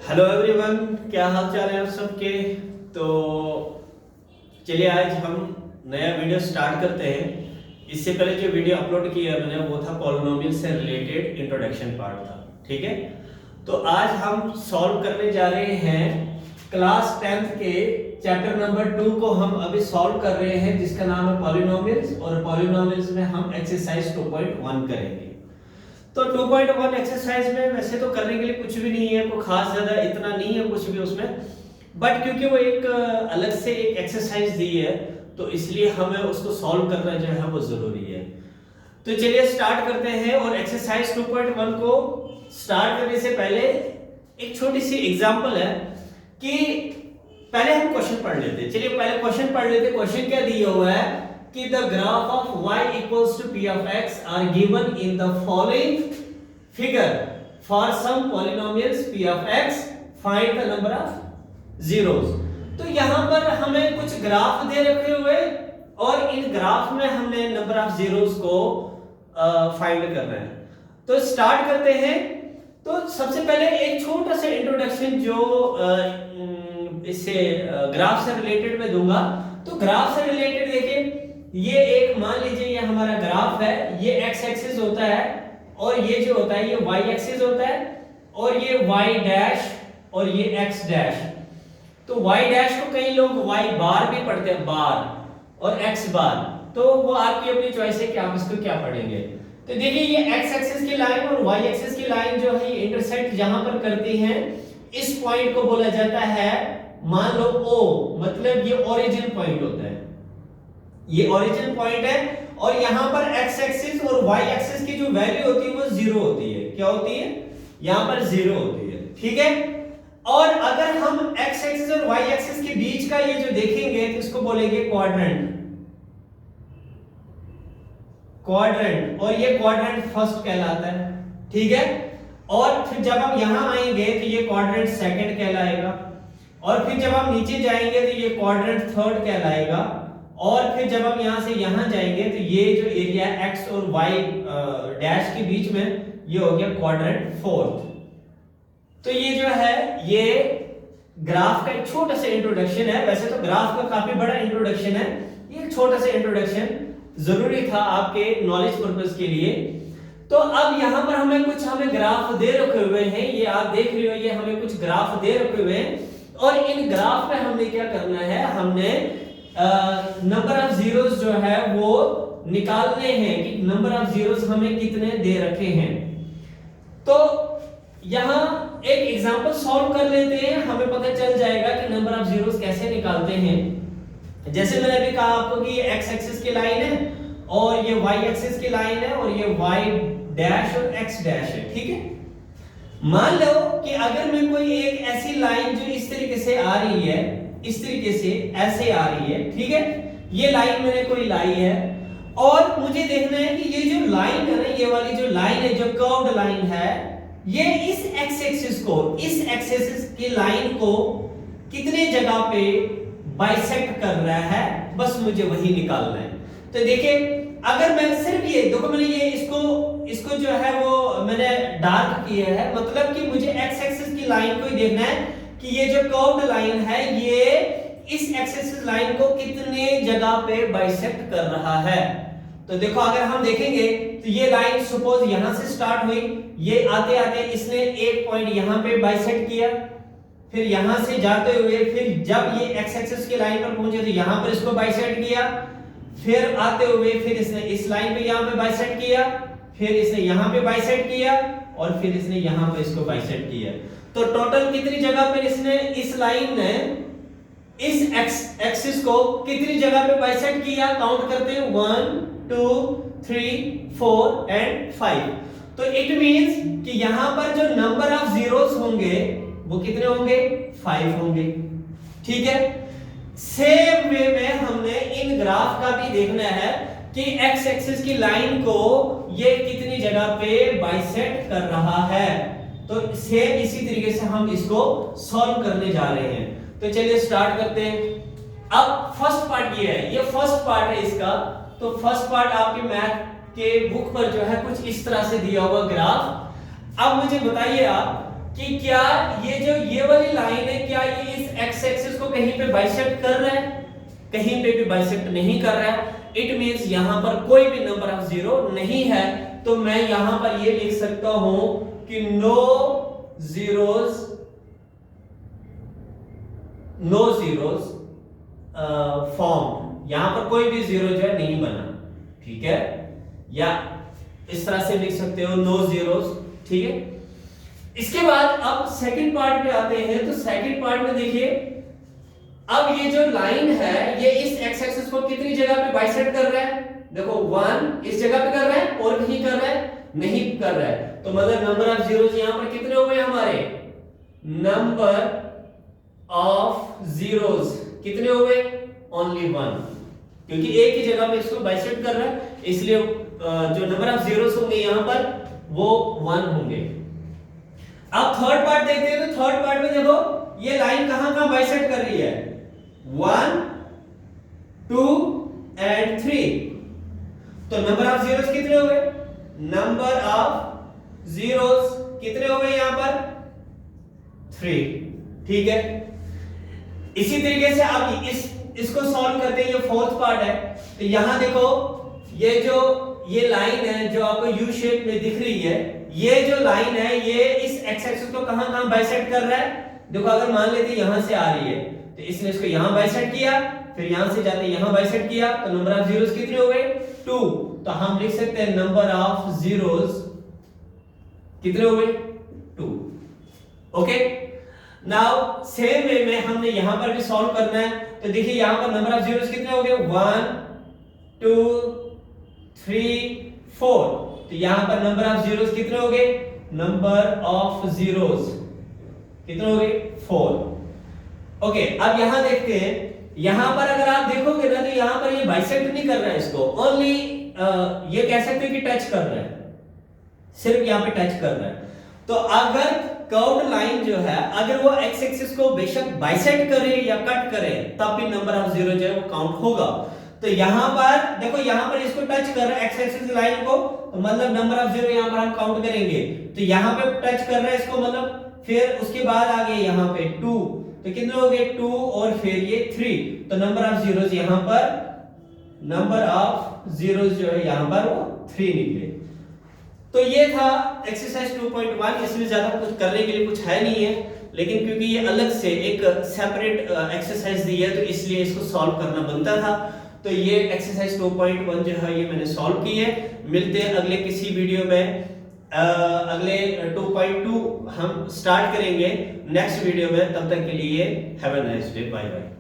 Hello everyone, क्या हाल चाल है आप सबके। तो चलिए आज हम नया वीडियो स्टार्ट करते हैं। इससे पहले जो वीडियो अपलोड किया मैंने वो था पॉलिनोमियल से रिलेटेड इंट्रोडक्शन पार्ट था, ठीक है। तो आज हम सॉल्व करने जा रहे हैं क्लास 10th के चैप्टर नंबर 2 को हम अभी सॉल्व कर रहे हैं, जिसका नाम है पॉलिनोमियल्स। और पॉलिनोमियल्स में हम एक्सरसाइज 2.1 करेंगे। तो 2.1 एक्सरसाइज में वैसे तो करने के लिए कुछ भी नहीं है, कोई खास ज्यादा इतना नहीं है कुछ भी उसमें, बट क्योंकि वो एक अलग से एक एक्सरसाइज दी है तो इसलिए हमें उसको सॉल्व करना जो है वो जरूरी है। तो चलिए स्टार्ट करते हैं। और एक्सरसाइज 2.1 को स्टार्ट करने से पहले एक छोटी सी एग्जांपल है कि पहले हम क्वेश्चन पढ़ लेते हैं। चलिए पहले क्वेश्चन पढ़ लेते हैं। क्वेश्चन क्या दिया हुआ है कि the graph of y equals to p of x are given in the following figure for some polynomials p of x, find the number of zeros। तो यहां पर हमें कुछ ग्राफ दे रखे हुए और इन ग्राफ में हमने नंबर ऑफ जीरोस को फाइंड करना है। तो स्टार्ट करते हैं। तो सबसे पहले एक छोटा सा इंट्रोडक्शन जो इससे ग्राफ से रिलेटेड मैं दूंगा। तो ग्राफ से रिलेटेड देखिए, ये एक मान लीजिए ये हमारा ग्राफ है। ये एक्स एक्सिस होता है और ये जो होता है ये वाई एक्सिस होता है और ये वाई डैश और ये एक्स डैश। तो वाई डैश को कई लोग वाई बार भी पढ़ते हैं, बार, और एक्स बार। तो वो आपकी अपनी चॉइस है कि आप इसको क्या पढ़ेंगे। तो देखिए ये एक्स एक्सिस की लाइन और वाई एक्सिस की लाइन जो है ये इंटरसेक्ट जहां पर करती हैं, इस पॉइंट को बोला जाता है, मान लो ओ, मतलब ये ओरिजिन पॉइंट होता है। ये ओरिजिन पॉइंट है और यहां पर एक्स एक्सिस और वाई एक्सिस की जो वैल्यू होती है वो जीरो होती है। क्या होती है? यहां पर जीरो होती है, ठीक है। और अगर हम एक्स एक्सिस और वाई एक्सिस के बीच का ये जो देखेंगे तो इसको बोलेंगे क्वाड्रेंट। क्वाड्रेंट, और ये क्वाड्रेंट फर्स्ट कहलाता है, ठीक है। और फिर जब हम यहां आएंगे तो ये क्वाड्रेंट सेकंड कहलाएगा और फिर जब हम नीचे जाएंगे तो ये क्वाड्रेंट थर्ड कहलाएगा और फिर जब हम यहां से यहां जाएंगे तो ये जो एरिया x और y डैश के बीच में ये हो गया क्वाड्रेंट फोर्थ। तो ये जो है ये ग्राफ का एक छोटा सा इंट्रोडक्शन है। वैसे तो ग्राफ का काफी बड़ा इंट्रोडक्शन है, ये एक छोटा सा इंट्रोडक्शन जरूरी था आपके नॉलेज पर्पस के लिए। तो अब यहां पर हमें ग्राफ दे रखे हुए हैं, ये आप देख रहे हो, ये हमें कुछ ग्राफ दे रखे हुए हैं और इन ग्राफ में हमने क्या करना है, हमने नंबर ऑफ जीरोस जो है वो निकालने हैं कि नंबर ऑफ जीरोस हमें कितने दे रखे हैं। तो यहां एक एग्जांपल सॉल्व कर लेते हैं, हमें पता चल जाएगा कि नंबर ऑफ जीरोस कैसे निकालते हैं। जैसे मैंने अभी कहा आपको कि ये एक्स एक्सिस की लाइन है और ये वाई एक्सिस की लाइन है और ये वाई डैश और एक्स डैश है, ठीक है। मान लो कि अगर मैं कोई एक ऐसी लाइन जो इस तरीके से आ रही है, इस तरीके से ऐसे आ रही है, ठीक है, ये लाइन मैंने कोई लाई है और मुझे देखना है कि ये जो लाइन है ना, ये वाली जो लाइन है, जो कर्व्ड लाइन है, ये इस एक्स एक्सिस को, इस एक्सिस की लाइन को कितने जगह पे बाइसेक्ट कर रहा है, बस मुझे वही निकालना है। तो देखिए अगर मैं सिर्फ ये देखो, मैंने ये इसको जो है वो मैंने डार्क किया है, मतलब कि मुझे एक्स एक्सिस की लाइन को ही देखना है कि ये जो कर्व्ड लाइन है ये इस एक्सिस लाइन को कितने जगह पे बाइसेक्ट कर रहा है। तो देखो अगर हम देखेंगे तो ये लाइन सपोज यहां से स्टार्ट हुई, ये आते आते इसने एक पॉइंट यहां पे बाइसेक्ट किया, फिर यहां से जाते हुए फिर जब ये एक्स एक्सिस की लाइन पर पहुंचे तो यहां पर इसको बाइसेक्ट किया, फिर आते हुए फिर इसने इस लाइन पे यहां पे बाइसेक्ट किया, फिर इसने यहां पे बाइसेक्ट किया और फिर इसने यहां पे इसको बाइसेक्ट किया। तो टोटल कितनी जगह पर इसने, इस लाइन ने इस एक्सिस को कितनी जगह पे बाइसेक्ट किया, काउंट करते हैं 1 2 3 4 एंड 5। तो इट मींस कि यहां पर जो नंबर ऑफ जीरोस होंगे वो कितने होंगे, 5 होंगे, ठीक है। सेम वे में हमने इन ग्राफ का भी देखना है कि एक्स एक्सिस की लाइन को ये कितनी जगह पे बाइसेक्ट कर रहा है। तो सेम इसी तरीके से हम इसको सॉल्व करने जा रहे हैं। तो चलिए स्टार्ट करते हैं। अब फर्स्ट पार्ट ये है, ये फर्स्ट पार्ट है इसका। तो फर्स्ट पार्ट आपके मैथ के बुक पर जो है कुछ इस तरह से दिया हुआ ग्राफ। अब मुझे बताइए आप कि क्या ये जो ये वाली लाइन है क्या ये इस एक्स एक्सिस को कहीं पे बाइसेक्ट कर रहा है? कहीं पे भी बाइसेक्ट नहीं कर रहा है। इट मींस यहां पर कोई भी नंबर ऑफ जीरो नहीं है। तो मैं यहां पर ये लिख सकता हूं कि नो जीरोस फॉर्म, यहां पर कोई भी जीरो जो है नहीं बना, ठीक है, या इस तरह से लिख सकते हो नो जीरोस, ठीक है। इसके बाद अब सेकंड पार्ट पे आते हैं। तो सेकंड पार्ट में देखिए, अब ये जो लाइन है ये इस एक्स एक्सिस को कितनी जगह पे बाइसेक्ट कर रहा है? देखो 1 इस जगह पे कर रहा है और कहीं कर रहा है, नहीं कर रहा है। तो मतलब नंबर ऑफ जीरोस यहां पर कितने हो गए हमारे? नंबर ऑफ जीरोस कितने हो गए? ओनली 1, क्योंकि एक ही जगह पे इसको बाइसेक्ट कर रहा है, इसलिए जो नंबर ऑफ जीरोस होंगे यहां पर वो 1 होंगे। अब थर्ड पार्ट देखते हैं। तो थर्ड पार्ट में देखो ये लाइन कहां कहां बाइसेक्ट कर रही है? 1 2 एंड 3। तो नंबर ऑफ जीरोस कितने हो गए? नंबर ऑफ जीरोस कितने हो गए यहां पर? 3, ठीक है। इसी तरीके से अब इसको सॉल्व करते हैं। ये फोर्थ पार्ट है। तो यहां देखो ये लाइन है जो आपको यू शेप में दिख रही है, ये जो लाइन है ये इस एक्स एक्सिस को कहां कहां बाइसेक्ट कर रहा है? देखो अगर मान लेते यहां से आ रही है तो इसने इसको यहां बाइसेक्ट किया, फिर यहां से जाते यहां बाइसेक्ट किया, तो नंबर ऑफ जीरोस कितने हो गए? 2। तो हम लिख सकते हैं नंबर ऑफ जीरोस कितने हो गए? 2। ओके, नाउ सेम वे में हमने यहां पर भी सॉल्व करना है। तो देखिए यहां पर नंबर ऑफ जीरोस कितने हो गए? 1 2 3 4। तो यहां पर नंबर ऑफ जीरोस कितने हो गए? नंबर ऑफ जीरोस कितने हो गए? 4। ओके, अब यहां देखते हैं। यहां पर अगर आप देखोगे ना तो यहां पर ये बाइसेक्ट नहीं कर रहा है इसको, ओनली ये कह सकते हैं कि टच कर रहा है, सिर्फ यहां पे टच कर रहा है। तो अगर कर्व्ड लाइन जो है अगर वो एक्स एक्सिस को बेशक बाइसेक्ट करे या कट करे तब भी नंबर ऑफ जीरो जो है वो काउंट होगा। तो यहां पर देखो यहां पर इसको टच कर रहा है एक्स एक्सिस लाइन को, तो मतलब नंबर ऑफ जीरो यहां पर हम काउंट करेंगे। तो यहां पे टच कर रहा है इसको, मतलब फिर उसके बाद आ गए यहां पे 2, तो कितने हो गए? 2 और फिर ये 3। तो नंबर ऑफ जीरोस यहां पर नंबर ऑफ जीरोस जो है यहां पर वो 3 निकले। तो ये था एक्सरसाइज 2.1। इसमें ज्यादा कुछ करने के लिए कुछ है नहीं है, लेकिन क्योंकि ये अलग से एक सेपरेट एक्सरसाइज दी है तो इसलिए इसको सॉल्व करना बनता था। तो ये एक्सरसाइज 2.1 जो है ये मैंने सॉल्व की है। मिलते हैं अगले किसी वीडियो में। अगले 2.2 हम स्टार्ट करेंगे नेक्स्ट वीडियो में। तब तक के लिए have a nice day, bye bye.